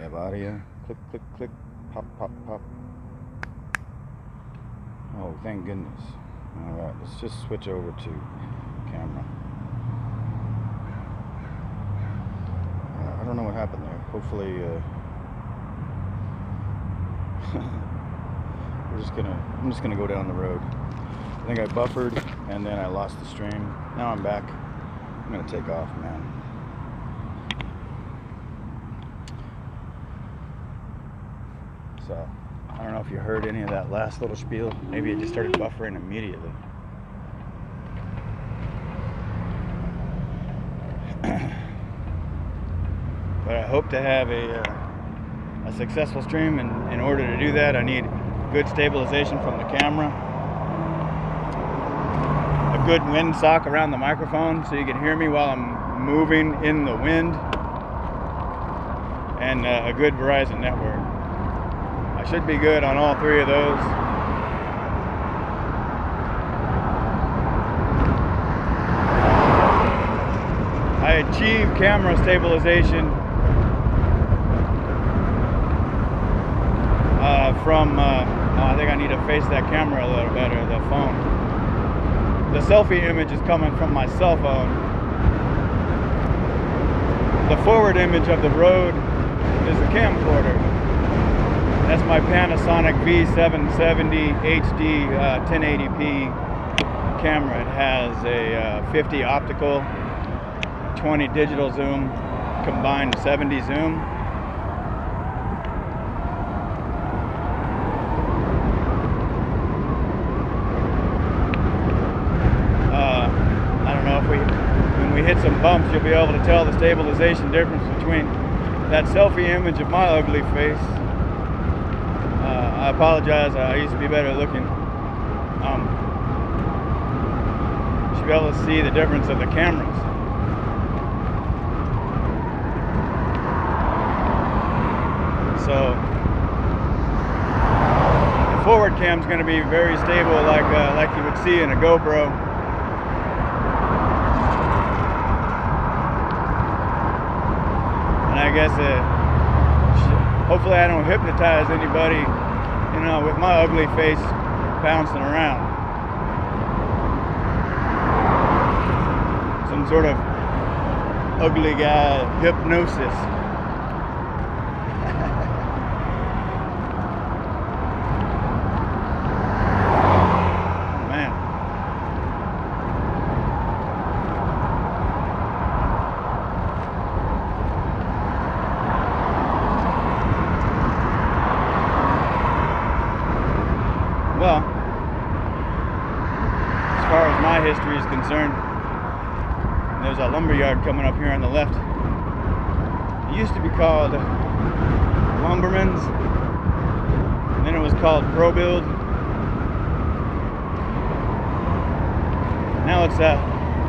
have audio. Click, click, click. Pop, pop, pop. Oh, thank goodness. Alright, let's just switch over to camera. I don't know what happened there. Hopefully, I'm just gonna go down the road. I think I buffered and then I lost the stream. Now I'm back. I'm gonna take off, man. So I don't know if you heard any of that last little spiel. Maybe it just started buffering immediately. But I hope to have a successful stream, and in order to do that I need good stabilization from the camera, a good wind sock around the microphone so you can hear me while I'm moving in the wind, and a good Verizon network. I should be good on all three of those. I achieved camera stabilization from, I think I need to face that camera a little better, the phone. The selfie image is coming from my cell phone. The forward image of the road is the camcorder. That's my Panasonic V770 HD 1080p camera. It has a 50 optical, 20 digital zoom, combined 70 zoom. I don't know if when we hit some bumps, you'll be able to tell the stabilization difference between that selfie image of my ugly face. I apologize, I used to be better looking. You should be able to see the difference of the cameras. So the forward cam's going to be very stable, like you would see in a GoPro. And I guess hopefully I don't hypnotize anybody, you know, with my ugly face bouncing around. Some sort of ugly guy hypnosis. Well, as far as my history is concerned, there's a lumberyard coming up here on the left. It used to be called Lumberman's, and then it was called ProBuild. Now it's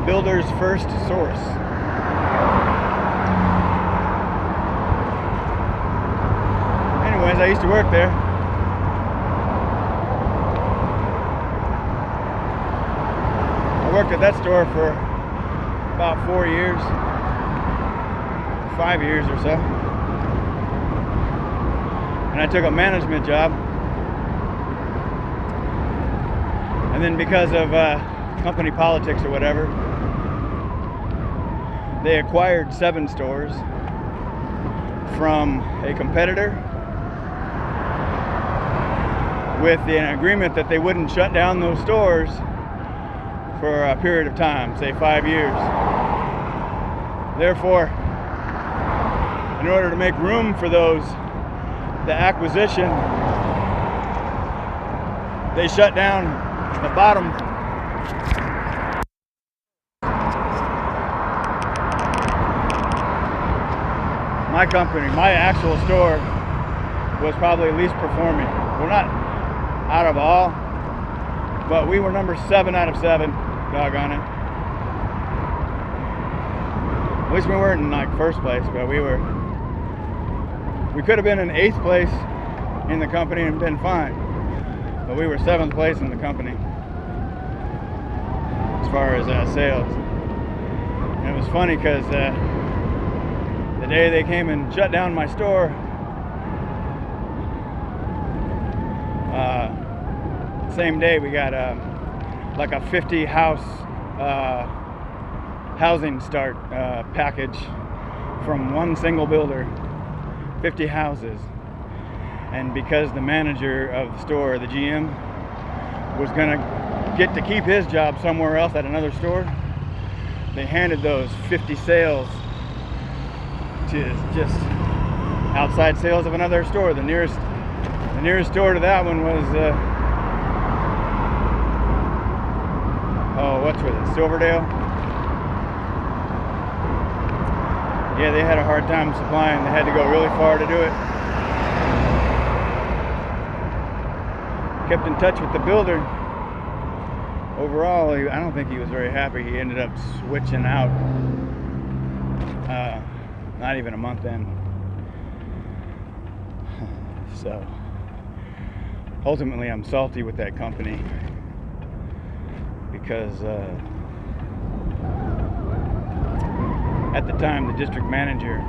Builder's First Source. Anyways, I used to work there. I worked at that store for about 4 years, 5 years or so, and I took a management job, and then because of company politics or whatever, they acquired 7 stores from a competitor with an agreement that they wouldn't shut down those stores for a period of time, say 5 years. Therefore, in order to make room for the acquisition, they shut down the bottom. My company, my actual store, was probably least performing. We're not out of all, but we were number 7 out of 7. Doggone it. At least we weren't in like first place, but we could have been in 8th place in the company and been fine. But we were 7th place in the company as far as sales. And it was funny because the day they came and shut down my store, Same day we got like a 50 house housing start package from one single builder, 50 houses. And because the manager of the store, the GM, was gonna get to keep his job somewhere else at another store, they handed those 50 sales to just outside sales of another store. The nearest store to that one was oh, what's with it, Silverdale? Yeah, they had a hard time supplying. They had to go really far to do it. Kept in touch with the builder. Overall, I don't think he was very happy. He ended up switching out not even a month in. So ultimately I'm salty with that company because at the time the district manager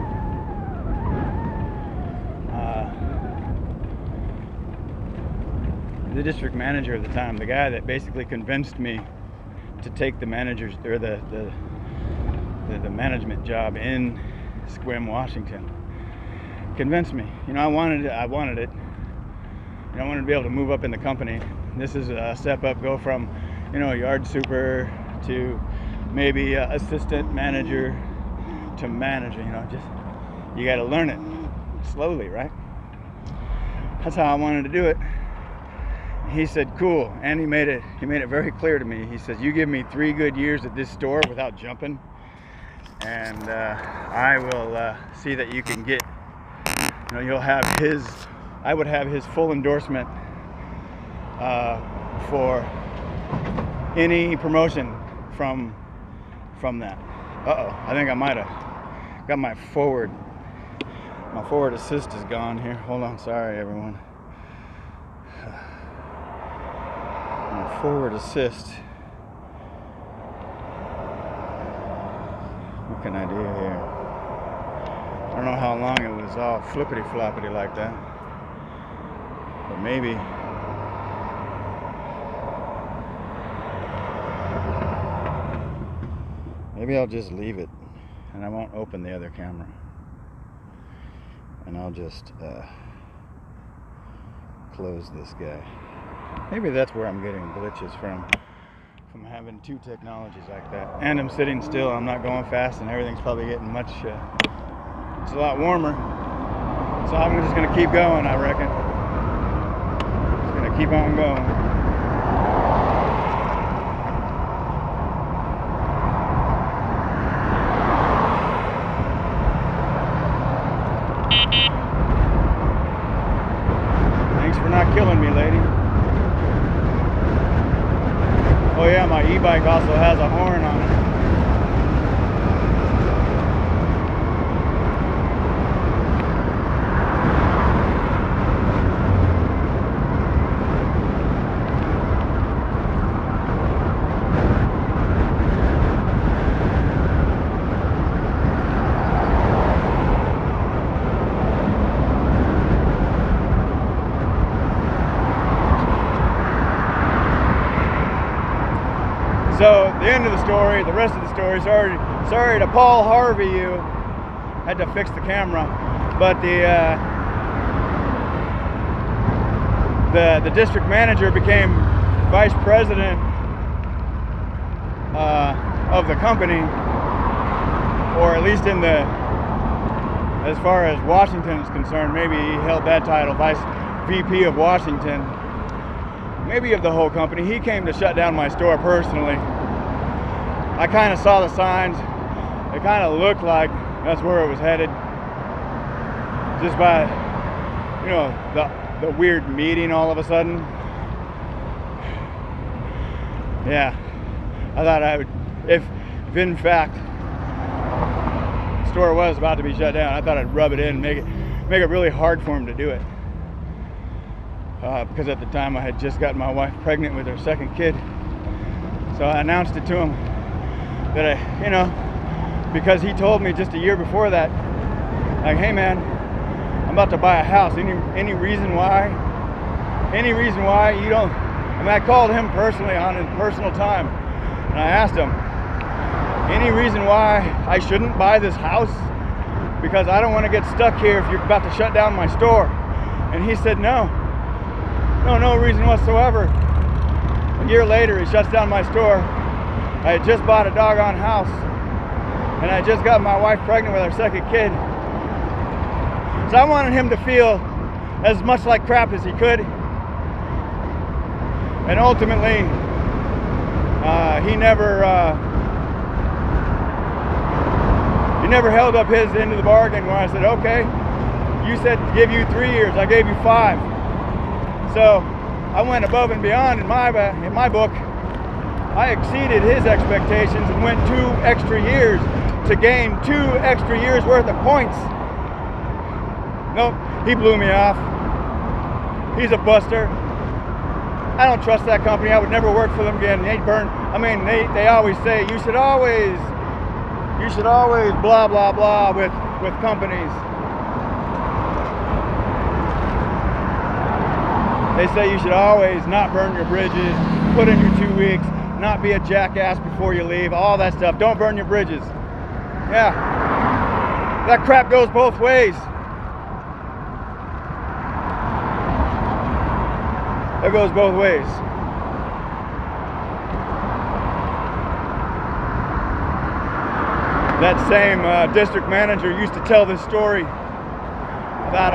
at the time, the guy that basically convinced me to take the manager's or the management job in Sequim, Washington, convinced me. You know, I wanted it. You know, I wanted to be able to move up in the company. This is a step up, go from, you know, yard super to maybe assistant manager to manager. You know, just you got to learn it slowly, right? That's how I wanted to do it. He said, cool, and he made it very clear to me. He says, you give me 3 good years at this store without jumping, and I will see that you can get, you know, you'll have I would have his full endorsement for any promotion from that. I think I might have got my forward assist is gone here. Hold on, sorry everyone. My forward assist. What can I do here? I don't know how long it was all flippity floppity like that, but maybe I'll just leave it and I won't open the other camera, and I'll just close this guy. Maybe that's where I'm getting glitches from having 2 technologies like that. And I'm sitting still, I'm not going fast, and everything's probably getting much, it's a lot warmer. So I'm just gonna keep going, I reckon. Just gonna keep on going. Thanks for not killing me, lady. Oh yeah, my e-bike also has a horn on it. So the end of the story, the rest of the story, sorry to Paul Harvey, you had to fix the camera, but the district manager became vice president of the company, or at least as far as Washington is concerned, maybe he held that title, VP of Washington. Maybe of the whole company. He came to shut down my store personally. I kind of saw the signs. It kind of looked like that's where it was headed. Just by, you know, the weird meeting all of a sudden. Yeah, I thought I would, if in fact the store was about to be shut down, I thought I'd rub it in and make it really hard for him to do it. Because at the time I had just gotten my wife pregnant with her 2nd kid. So I announced it to him that you know, because he told me just a year before that, like, hey man, I'm about to buy a house. Any reason why any reason why you don't, I mean, I called him personally on his personal time, and I asked him, any reason why I shouldn't buy this house? Because I don't want to get stuck here if you're about to shut down my store. And he said, no reason whatsoever. A year later, he shuts down my store. I had just bought a doggone house, and I just got my wife pregnant with our second kid. So I wanted him to feel as much like crap as he could. And ultimately, he never held up his end of the bargain where I said, okay, you said to give you 3 years, I gave you 5. So I went above and beyond in my book. I exceeded his expectations and went 2 extra years to gain 2 extra years worth of points. Nope, he blew me off. He's a buster. I don't trust that company. I would never work for them again. They burn. I mean, they always say you should always blah blah blah with companies. They say you should always not burn your bridges, put in your 2 weeks, not be a jackass before you leave, all that stuff. Don't burn your bridges. Yeah, that crap goes both ways. It goes both ways. That same district manager used to tell this story about,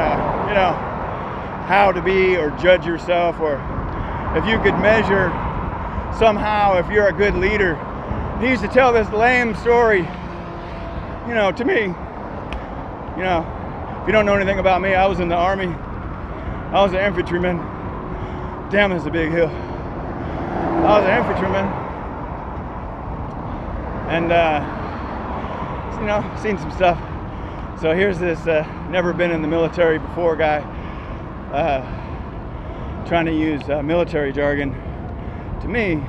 how to be or judge yourself, or if you could measure somehow if you're a good leader. He used to tell this lame story, to me. If you don't know anything about me, I was in the Army. I was an infantryman. Damn, that's a big hill. I was an infantryman. And, seen some stuff. So here's this never been in the military before guy trying to use military jargon to me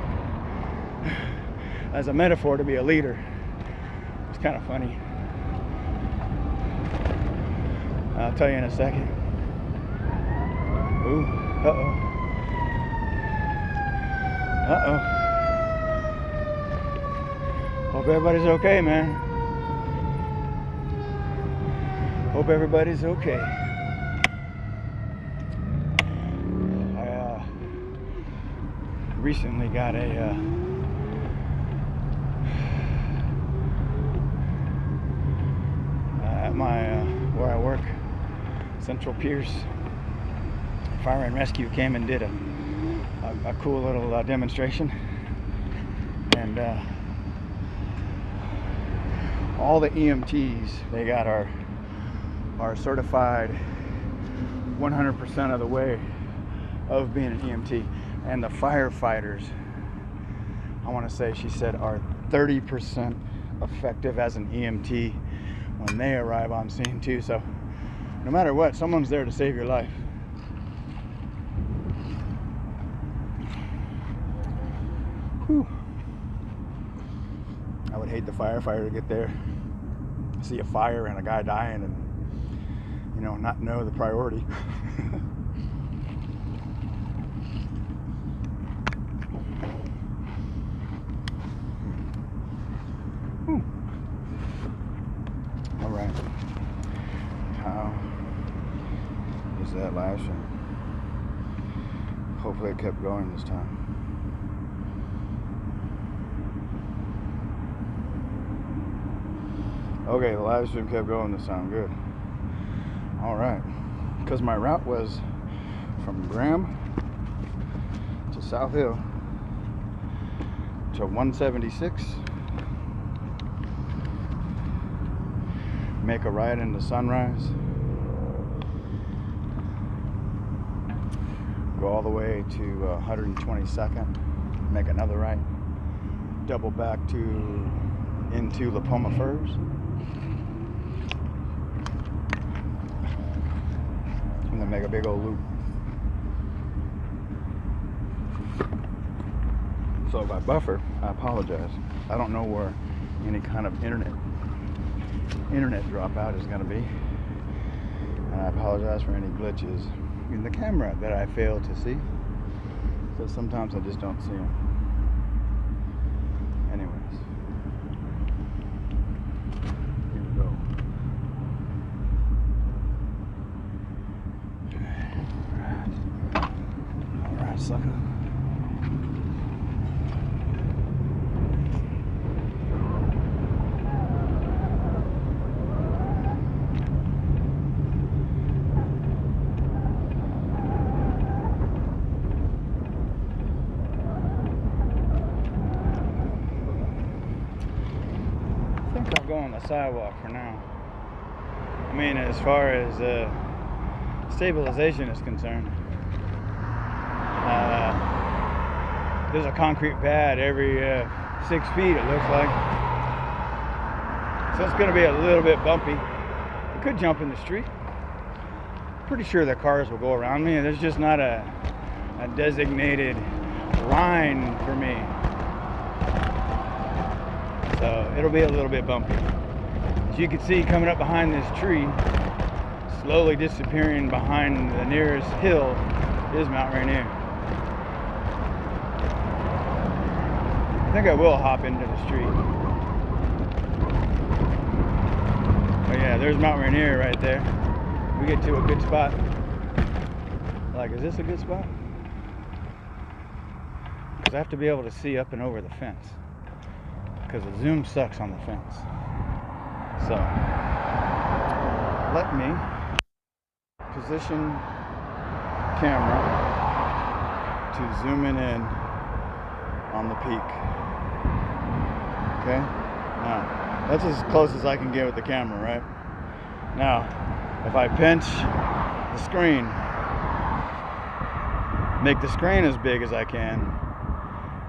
as a metaphor to be a leader. It's kind of funny. I'll tell you in a second. Ooh, uh-oh. Uh-oh. Hope everybody's okay, man. Hope everybody's okay. I recently got a at my where I work, Central Pierce, Fire and Rescue came and did a cool little demonstration, and all the EMTs they got are certified 100% of the way of being an EMT, and the firefighters, I want to say she said, are 30% effective as an EMT when they arrive on scene too. So no matter what, someone's there to save your life. Whew. I would hate the firefighter to get there, see a fire and a guy dying, and not know the priority. All right. How is that live stream? Hopefully it kept going this time. Okay, the live stream kept going this time. Good. All right. Because my route was from Graham to South Hill to 176. Make a right into Sunrise. Go all the way to 122nd. Make another right. Double back into La Palma Firs. And then make a big old loop. So if I buffer, I apologize. I don't know where any kind of internet dropout is going to be, and I apologize for any glitches. in the camera that I fail to see. So sometimes I just don't see them. Anyways, here we go. All right, sucker. I'll go on the sidewalk for now. I mean, as far as stabilization is concerned, there's a concrete pad every 6 feet, it looks like. So it's going to be a little bit bumpy. I could jump in the street. Pretty sure the cars will go around me. There's just not a designated line for me. So it'll be a little bit bumpy. As you can see, coming up behind this tree, slowly disappearing behind the nearest hill, is Mount Rainier. I think I will hop into the street. Oh yeah, there's Mount Rainier right there. We get to a good spot. Like, is this a good spot? Because I have to be able to see up and over the fence, because the zoom sucks on the fence. So let me position camera to zooming in on the peak. Okay, now that's as close as I can get with the camera, right? Now if I pinch the screen, make the screen as big as I can,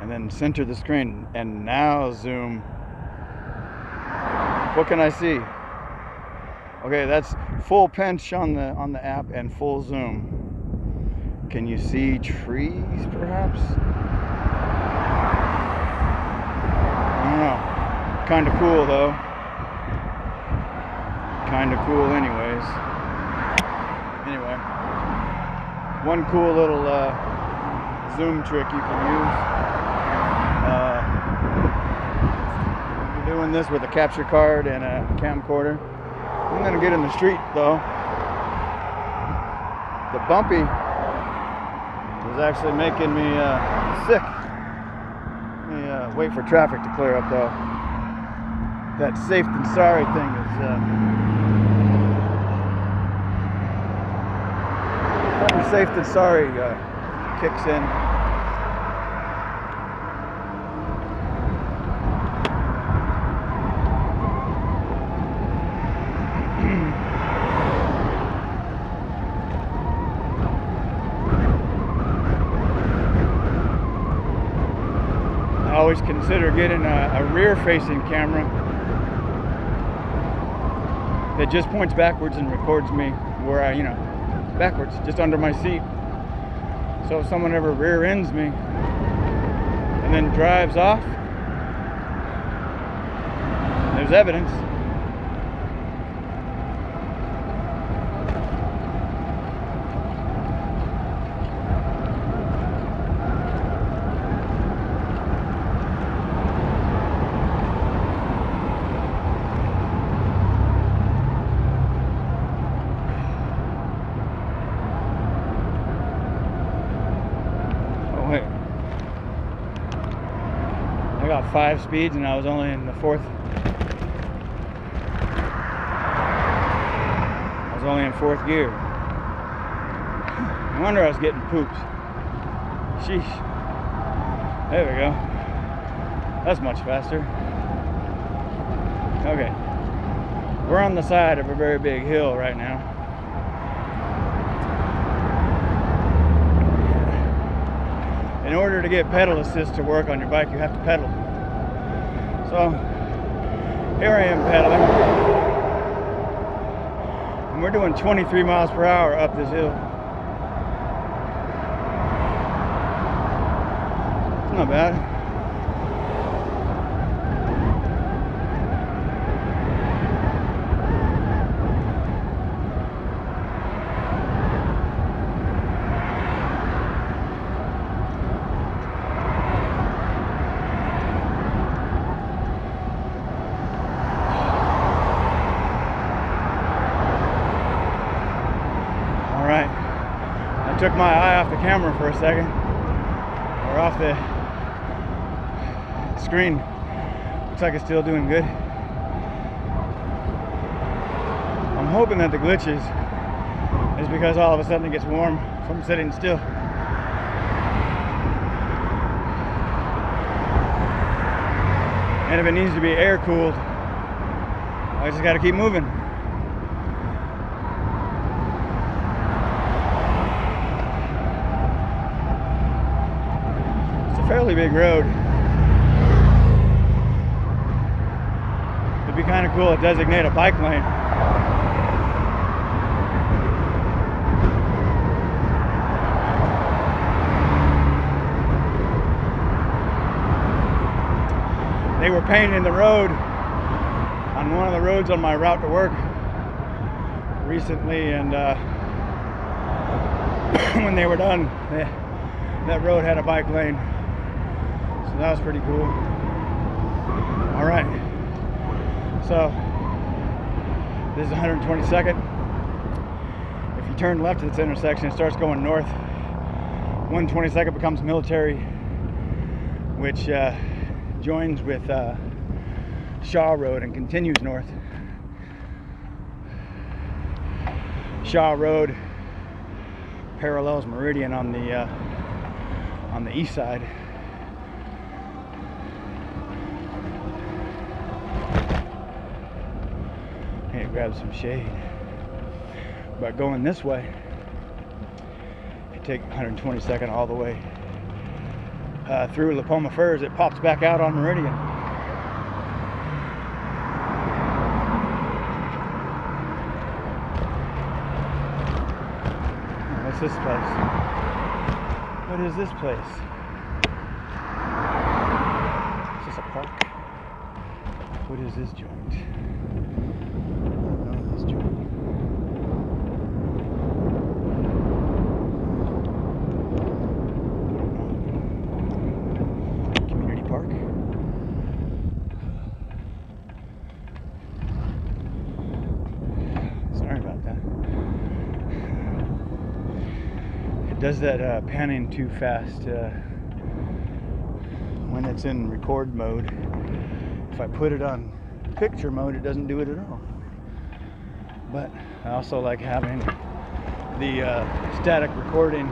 and then center the screen, and now zoom, what can I see? Okay, that's full pinch on the app and full zoom. Can you see trees perhaps? I don't know. Kind of cool though. Kind of cool anyways. Anyway, one cool little zoom trick you can use. Doing this with a capture card and a camcorder. I'm gonna get in the street though. The bumpy was actually making me sick. Let me wait for traffic to clear up though. That safe and sorry thing is safe and sorry kicks in. I always consider getting a rear-facing camera that just points backwards and records me where I, backwards, just under my seat. So if someone ever rear ends me and then drives off, there's evidence. I got 5 speeds and I was only in the 4th. I was only in 4th gear. No wonder I was getting poops. Sheesh. There we go. That's much faster. Okay. We're on the side of a very big hill right now. In order to get pedal assist to work on your bike, you have to pedal. So here I am pedaling, and we're doing 23 miles per hour up this hill. It's not bad. took my eye off the camera for a second, or off the screen. Looks like it's still doing good. I'm hoping that the glitches is because all of a sudden it gets warm from sitting still. And if it needs to be air cooled, I just got to keep moving. It's a fairly big road. It'd be kind of cool to designate a bike lane. They were painting the road on one of the roads on my route to work recently, and when they were done, that road had a bike lane, so that was pretty cool. All right, so this is 122nd. If you turn left at this intersection, it starts going north. 122nd becomes Military, which joins with Shaw Road and continues north. Shaw Road parallels Meridian on the east side. Hey, grab some shade. But going this way, you take 122nd all the way through La Palma Firs, it pops back out on Meridian. What's this place? What is this place? Is this a park? What is this joint? I don't know this joint. Park. Sorry about that. It does that panning too fast when it's in record mode. If I put it on picture mode, it doesn't do it at all. But I also like having the static recording.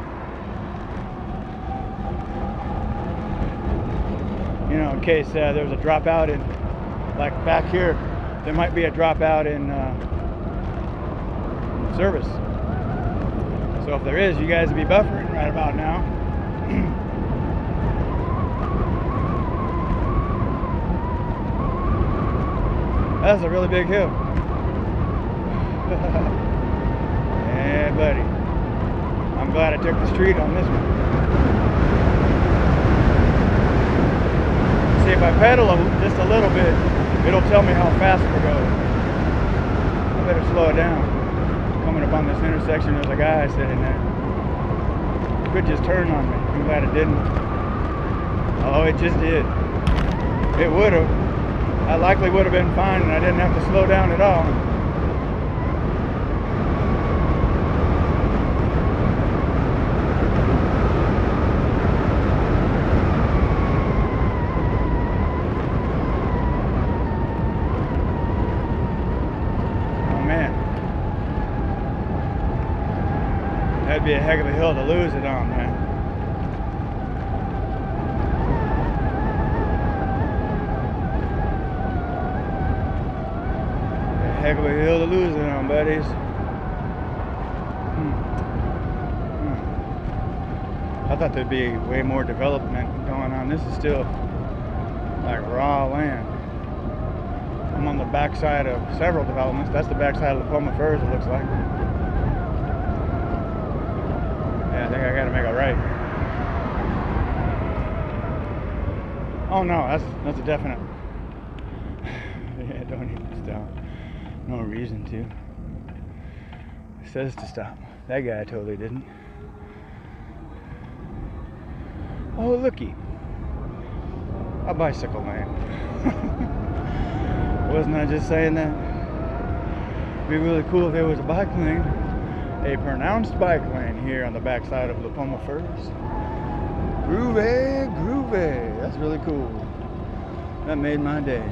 You know, in case there was a dropout in, like back here, there might be a dropout in service. So if there is, you guys will be buffering right about now. That's a really big hill. Yeah, buddy. I'm glad I took the street on this one. See, if I pedal just a little bit, it'll tell me how fast we're going. I better slow it down. Coming up on this intersection, there's a guy sitting there. Could just turn on me. I'm glad it didn't. Oh, it just did. It would have. I likely would have been fine, and I didn't have to slow down at all. That'd be a heck of a hill to lose it on, man. A heck of a hill to lose it on, buddies. I thought there'd be way more development going on. This is still like raw land. I'm on the backside of several developments. That's the backside of the Palma Firs, it looks like. I think I gotta make a right. Oh no, that's a definite. Yeah, don't even stop. No reason to. It says to stop. That guy totally didn't. Oh looky, a bicycle lane. Wasn't I just saying that? It'd be really cool if there was a bike lane. a pronounced bike lane here on the backside of La Palma Firs. Groovy, groovy. That's really cool. That made my day.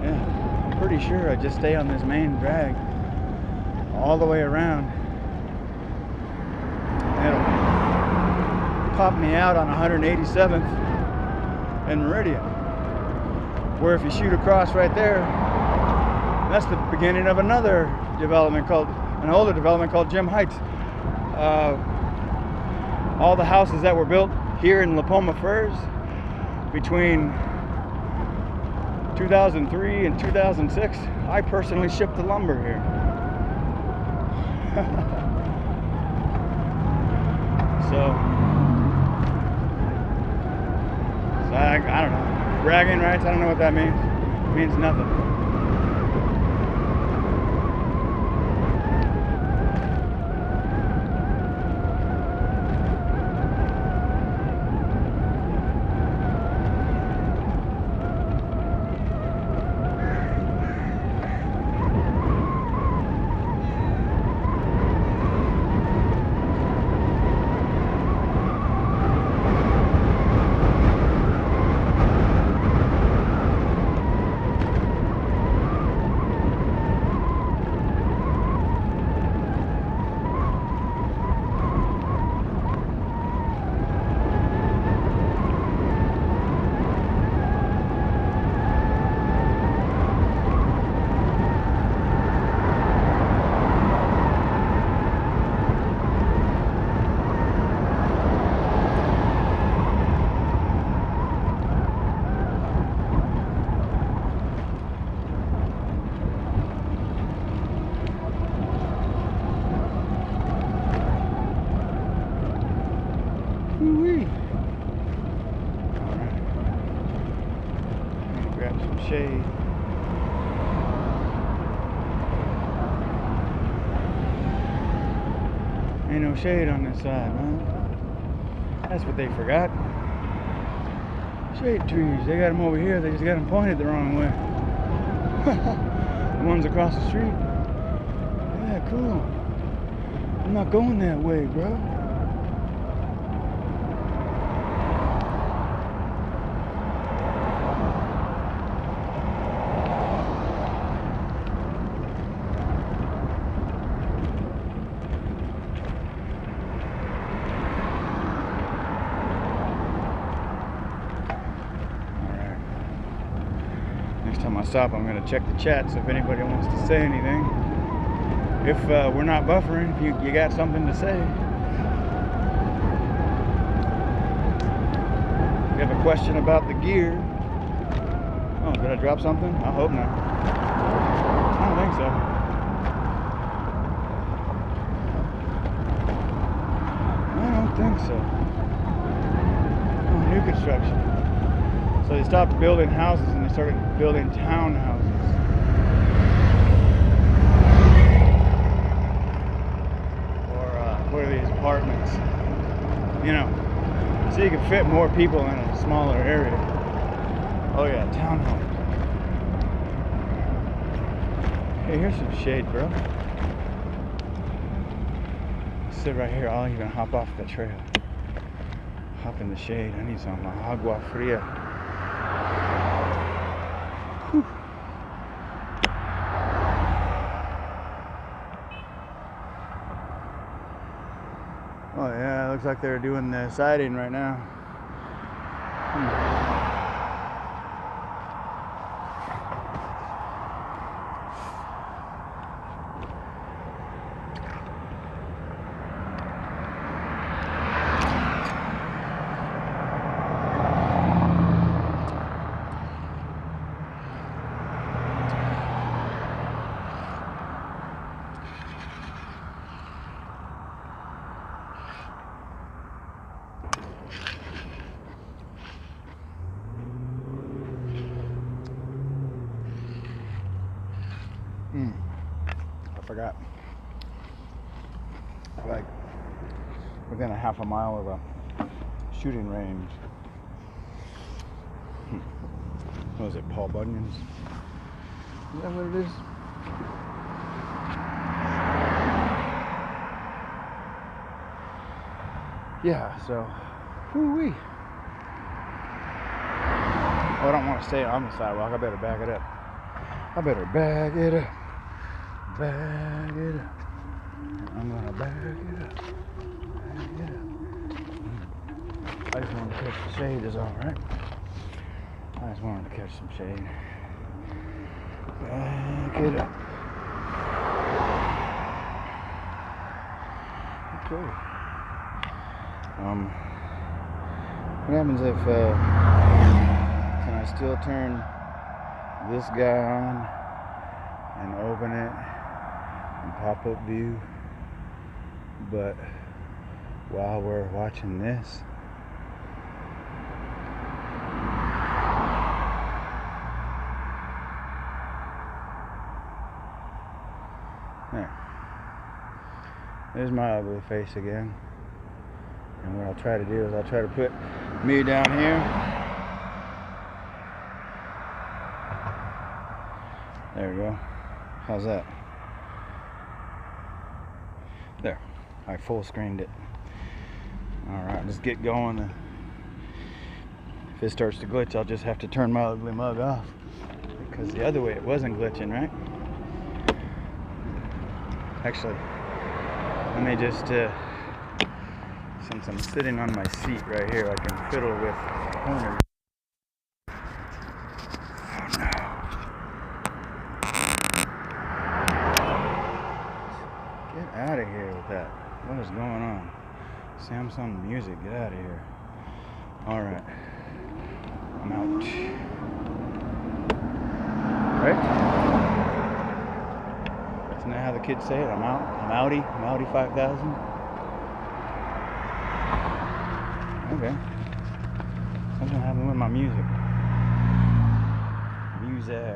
Yeah, I'm pretty sure I just stay on this main drag all the way around. It'll pop me out on 187th and Meridian, where if you shoot across right there, that's the beginning of another development called, an older development called Gem Heights. All the houses that were built here in La Palma Firs between 2003 and 2006, I personally shipped the lumber here. So I don't know. Bragging rights, I don't know what that means. It means nothing. Woo-wee. Alright. Grab some shade. Ain't no shade on this side, man. That's what they forgot. Shade trees. They got them over here. They just got them pointed the wrong way. The ones across the street. Yeah, cool. I'm not going that way, bro. Next time I stop, I'm going to check the chats if anybody wants to say anything. If we're not buffering, if you got something to say. If you have a question about the gear. Oh, did I drop something? I hope not. I don't think so. I don't think so. Oh, new construction. So they stopped building houses and they started building townhouses. Or what are these apartments? You know, so you can fit more people in a smaller area. Oh yeah, townhomes. Hey, here's some shade, bro. Sit right here. I'll even hop off the trail. Hop in the shade. I need some agua fria. Whew. Oh yeah, it looks like they're doing the siding right now. I forgot. Like within a half a mile of a shooting range. What was it, Paul Bunyan's? Is that what it is? Yeah, so, whoo-wee. Oh, I don't want to stay on the sidewalk. I better back it up. I better bag it up. Bag it up. I'm gonna bag it up. Bag it up. I just wanted to catch the shade is alright. I just wanted to catch some shade. Bag it up. Okay. What happens if can I still turn this guy on and open it and pop-up view, but while we're watching this, there's my ugly face again. And what I'll try to do is I'll try to put me down here. There we go. How's that? There. I full screened it. Alright, let's get going. If it starts to glitch, I'll just have to turn my ugly mug off. Because the other way it wasn't glitching, right? Actually, let me just, since I'm sitting on my seat right here, I can fiddle with corners. Oh no. Get out of here with that. What is going on? Samsung Music, get out of here. Alright. I'm out. Right? Isn't that how the kids say it? I'm out. I'm outie. I'm outie 5000. Okay. Something happened with my music. Music.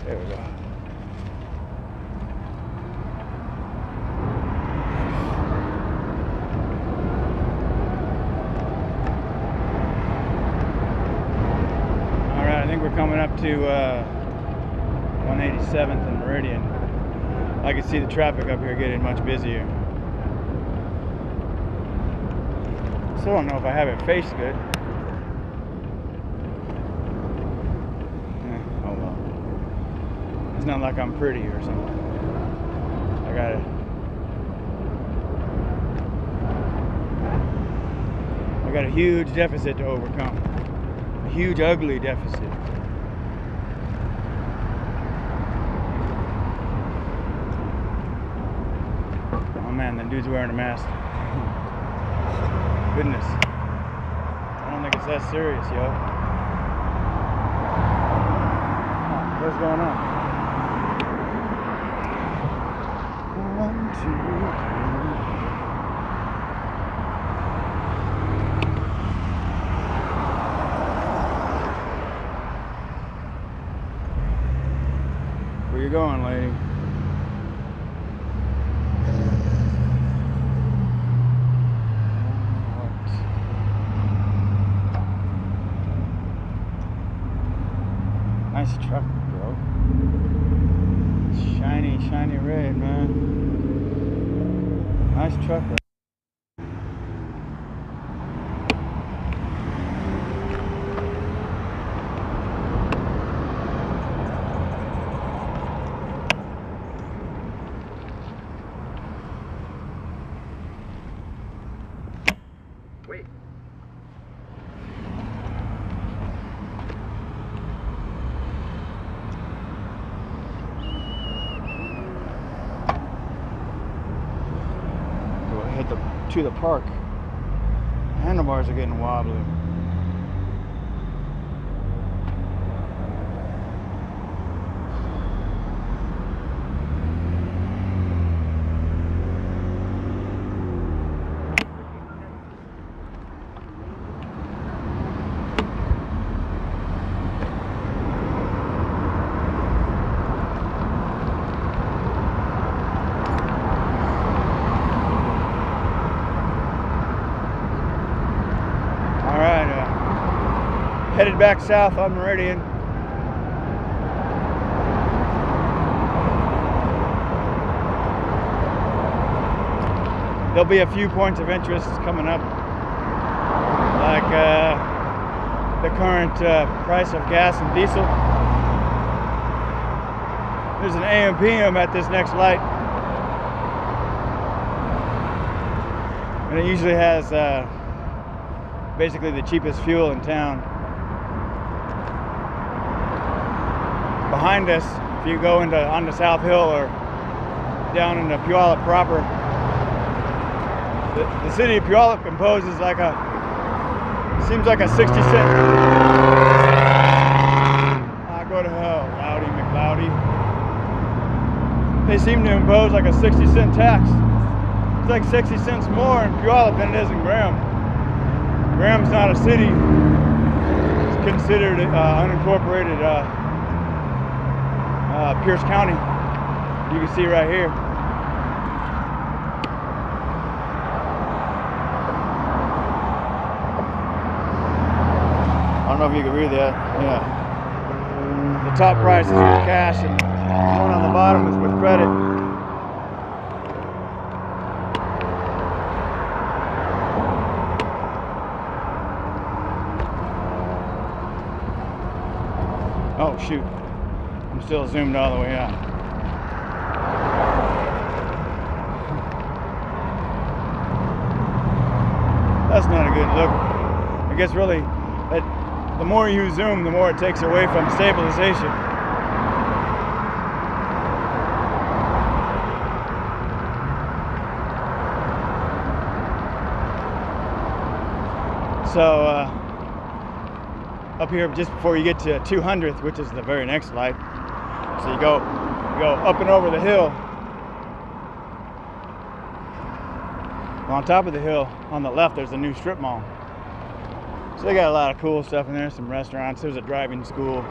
There we go. Alright, I think we're coming up to 187th and Meridian. I can see the traffic up here getting much busier. Still don't know if I have it faced good. Oh well. It's not like I'm pretty or something. I got a huge deficit to overcome. A huge ugly deficit. Man, that dude's wearing a mask. Goodness. I don't think it's that serious, yo. What's going on? 1, 2, 3. Where you going, lady? Nice truck, bro. Shiny, shiny red, man. Nice truck, bro. Wait. To the park. Handlebars are getting wobbly. headed back south on Meridian. There'll be a few points of interest coming up, like the current price of gas and diesel. There's an AM PM at this next light, and it usually has basically the cheapest fuel in town. Behind us, if you go onto South Hill or down into Puyallup proper, the city of Puyallup imposes like seems like a 60-cent. Go to hell, Loudy McLoudy. They seem to impose like a 60-cent tax. It's like 60 cents more in Puyallup than it is in Graham. Graham's not a city. It's considered unincorporated Pierce County. You can see right here. I don't know if you can read that. Yeah. The top price is with cash, and the one on the bottom is with credit. Oh shoot, I'm still zoomed all the way out. That's not a good look. I guess really, the more you zoom, the more it takes away from stabilization. So up here just before you get to 200th, which is the very next light, so you go up and over the hill. On top of the hill on the left, there's a new strip mall. So they got a lot of cool stuff in there, some restaurants. There's a driving school.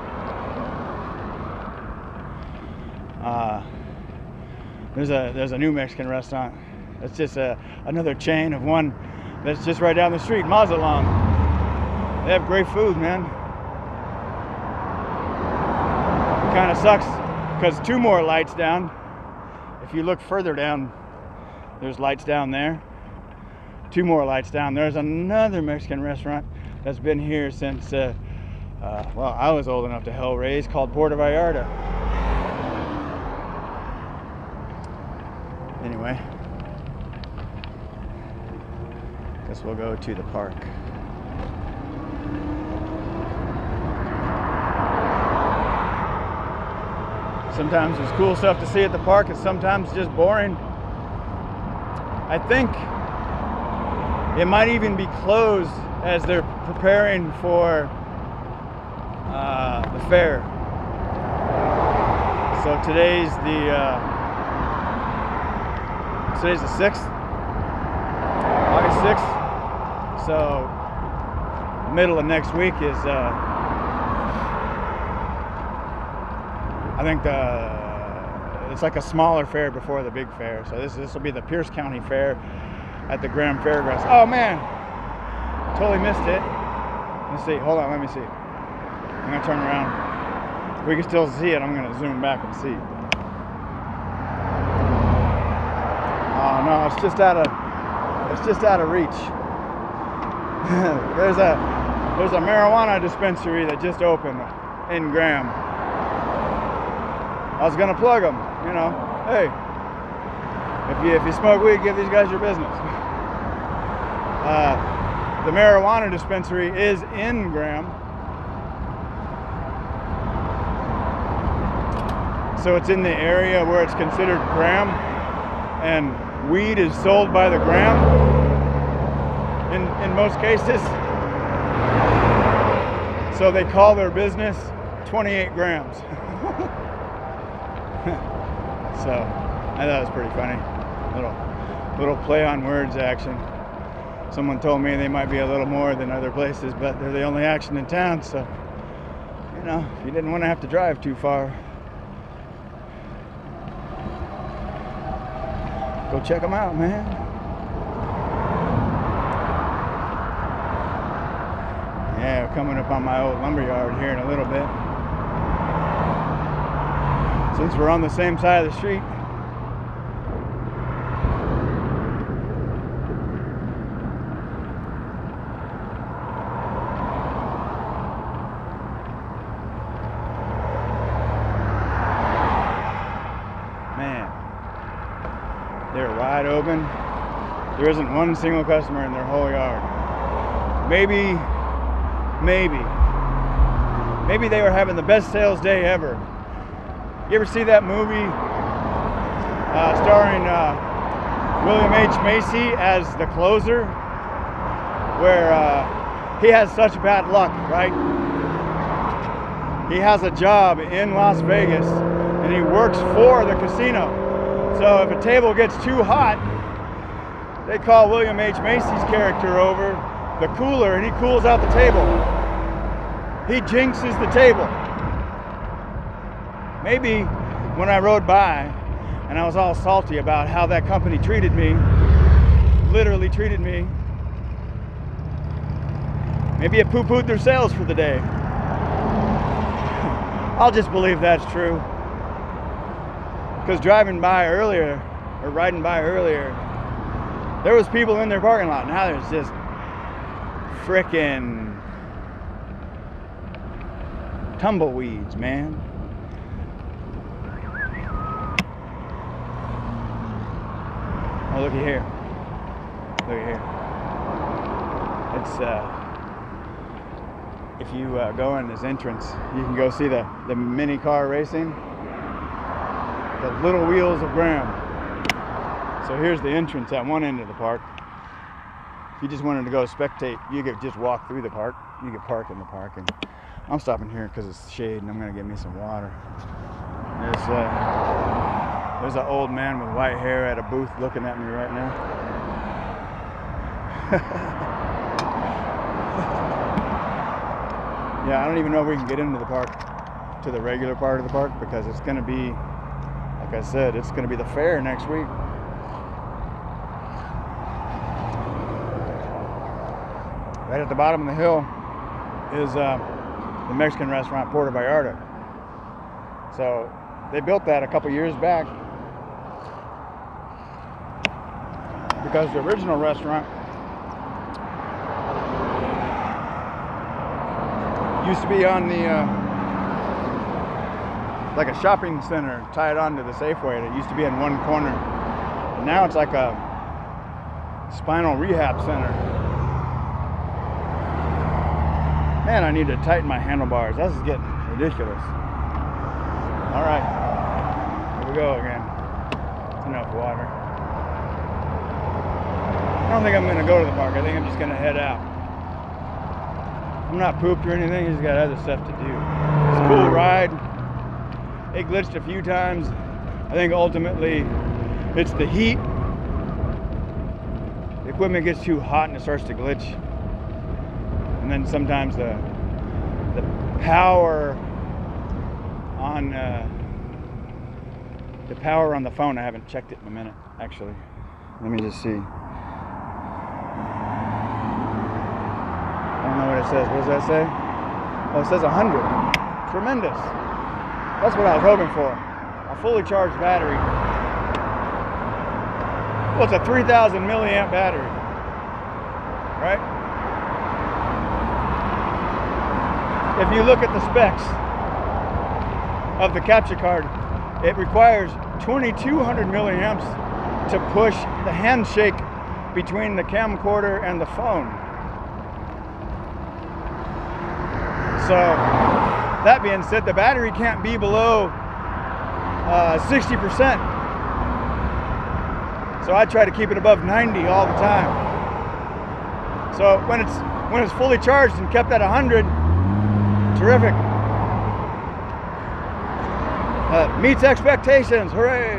There's a new Mexican restaurant. It's just another chain of one that's just right down the street, Mazatlan. They have great food, man. It kind of sucks because two more lights down. If you look further down, there's lights down there. Two more lights down. There's another Mexican restaurant that's been here since, well, I was old enough to hell raise, called Puerto Vallarta. Anyway, guess we'll go to the park. Sometimes there's cool stuff to see at the park, and sometimes just boring. I think it might even be closed as they're preparing for the fair. So today's the 6th, August 6th. So middle of next week is I think it's like a smaller fair before the big fair. So this will be the Pierce County Fair at the Graham Fairgrounds. Oh man, totally missed it. Let's see, hold on, let me see. I'm gonna turn around. If we can still see it, I'm gonna zoom back and see. Oh no, it's just out of reach. There's a marijuana dispensary that just opened in Graham. I was gonna plug them, you know. Hey, if you smoke weed, give these guys your business. The marijuana dispensary is in Graham, so it's in the area where it's considered Graham, and weed is sold by the gram in most cases. So they call their business 28 grams. So I thought it was pretty funny. Little play on words action. Someone told me they might be a little more than other places, but they're the only action in town, so you know, if you didn't want to have to drive too far, go check them out, man. Yeah, coming up on my old lumberyard here in a little bit. Since we're on the same side of the street. Man, they're wide open. There isn't one single customer in their whole yard. Maybe they were having the best sales day ever. You ever see that movie starring William H. Macy as the closer, where he has such bad luck, right? He has a job in Las Vegas and he works for the casino. So if a table gets too hot, they call William H. Macy's character over the cooler and he cools out the table. He jinxes the table. Maybe when I rode by and I was all salty about how that company treated me, literally treated me, maybe it poo-pooed their sales for the day. I'll just believe that's true. Because riding by earlier, there was people in their parking lot. Now there's just frickin' tumbleweeds, man. Oh, looky here. Looky here. It's if you go in this entrance, you can go see the mini car racing. The little wheels of Graham. So here's the entrance at one end of the park. If you just wanted to go spectate, you could just walk through the park. You could park in the park. And I'm stopping here because it's shade and I'm gonna get me some water. There's an old man with white hair at a booth looking at me right now. Yeah, I don't even know if we can get into the park, to the regular part of the park, because it's gonna be, like I said, it's gonna be the fair next week. Right at the bottom of the hill is the Mexican restaurant Puerto Vallarta. So they built that a couple years back because the original restaurant used to be on the like a shopping center tied onto the Safeway, and it used to be in one corner. And now it's like a spinal rehab center. Man, I need to tighten my handlebars. This is getting ridiculous. All right, here we go again. That's enough water. I don't think I'm gonna go to the park. I think I'm just gonna head out. I'm not pooped or anything, I just got other stuff to do. It's a cool ride. It glitched a few times. I think ultimately it's the heat. The equipment gets too hot and it starts to glitch. And then sometimes the power on the phone, I haven't checked it in a minute, actually. Let me just see. I don't know what it says. What does that say? Oh, it says 100. Tremendous. That's what I was hoping for. A fully charged battery. Well, it's a 3,000 milliamp battery, right? If you look at the specs of the capture card, it requires 2,200 milliamps to push the handshake between the camcorder and the phone. So, that being said, the battery can't be below 60%. So I try to keep it above 90 all the time. So when it's fully charged and kept at 100, terrific. Meets expectations, hooray!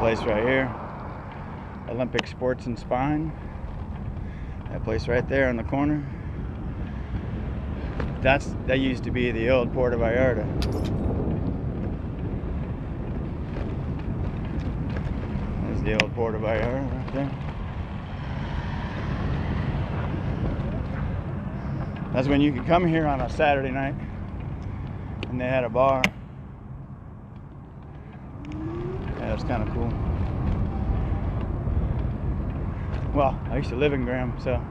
place right here, Olympic Sports and Spine. That place right there in the corner. That used to be the old Puerto Vallarta. There's the old Puerto Vallarta right there. That's when you could come here on a Saturday night and they had a bar. Yeah, it's kind of cool. Well, I used to live in Graham, so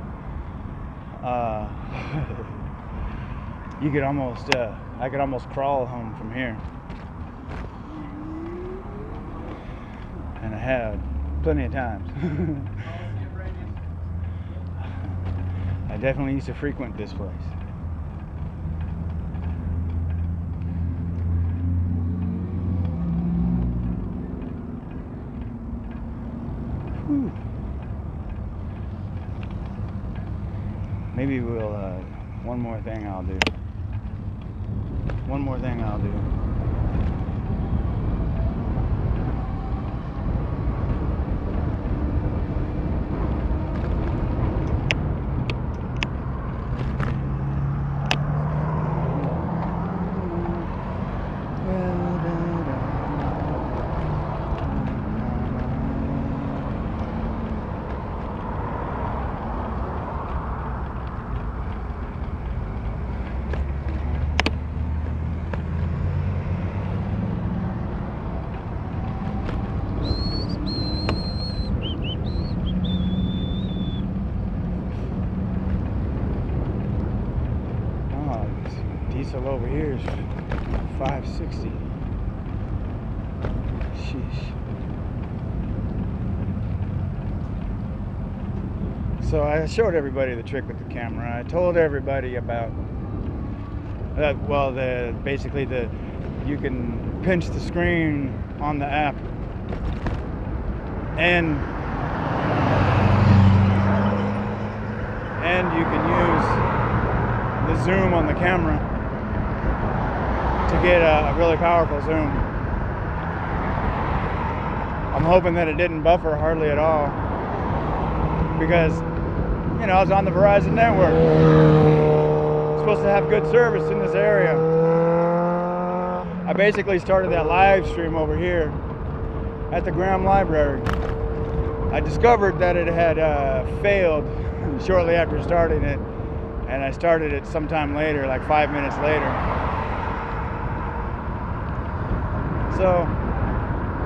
you could almost, I could almost crawl home from here. And I had plenty of times. I definitely used to frequent this place. Whew. Maybe we'll, one more thing I'll do. One more thing I'll do. Diesel over here is 560. Sheesh. So I showed everybody the trick with the camera. I told everybody about well, basically you can pinch the screen on the app and you can use the zoom on the camera to get a really powerful zoom. I'm hoping that it didn't buffer hardly at all, because, you know, I was on the Verizon network. It's supposed to have good service in this area. I basically started that live stream over here at the Graham Library. I discovered that it had failed shortly after starting it, and I started it sometime later, like 5 minutes later. So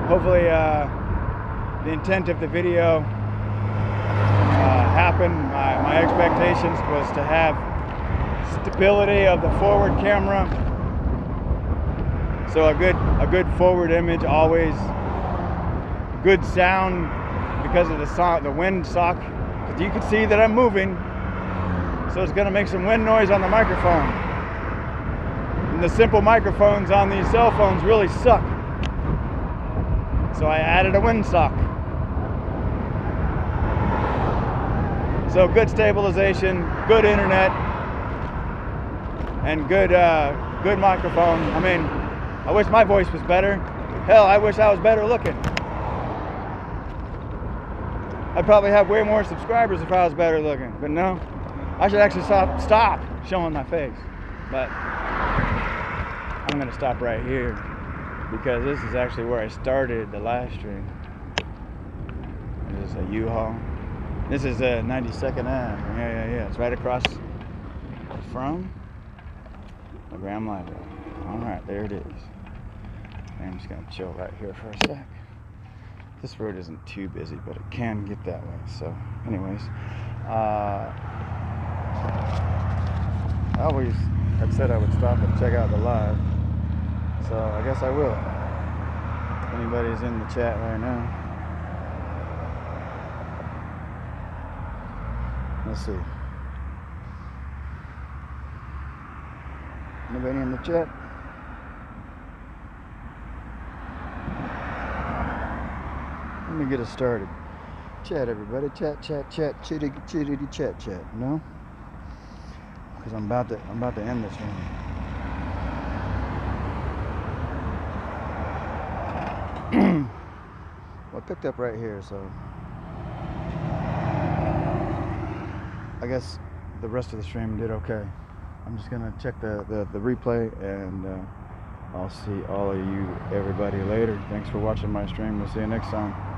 hopefully the intent of the video happened. My expectations was to have stability of the forward camera, so a good forward image always, good sound because of the wind sock, because you can see that I'm moving, so it's going to make some wind noise on the microphone. And the simple microphones on these cell phones really suck. So I added a windsock. So good stabilization, good internet, and good microphone. I mean, I wish my voice was better. Hell, I wish I was better looking. I'd probably have way more subscribers if I was better looking, but no. I should actually stop showing my face. But I'm gonna stop right here, because this is actually where I started the live stream. This is a U-Haul. This is 92nd Ave. Yeah. It's right across from the Graham Library. All right, there it is. I'm just gonna chill right here for a sec. This road isn't too busy, but it can get that way. So, anyways, I said I would stop and check out the live. So I guess I will. If anybody's in the chat right now. Let's see. Anybody in the chat? Let me get us started. Chat, everybody. Chat, chitty, chat. No? Because I'm about to end this one. it picked up right here, so I guess the rest of the stream did okay. I'm just gonna check the replay, and I'll see all of you, everybody, later. Thanks for watching my stream. We'll see you next time.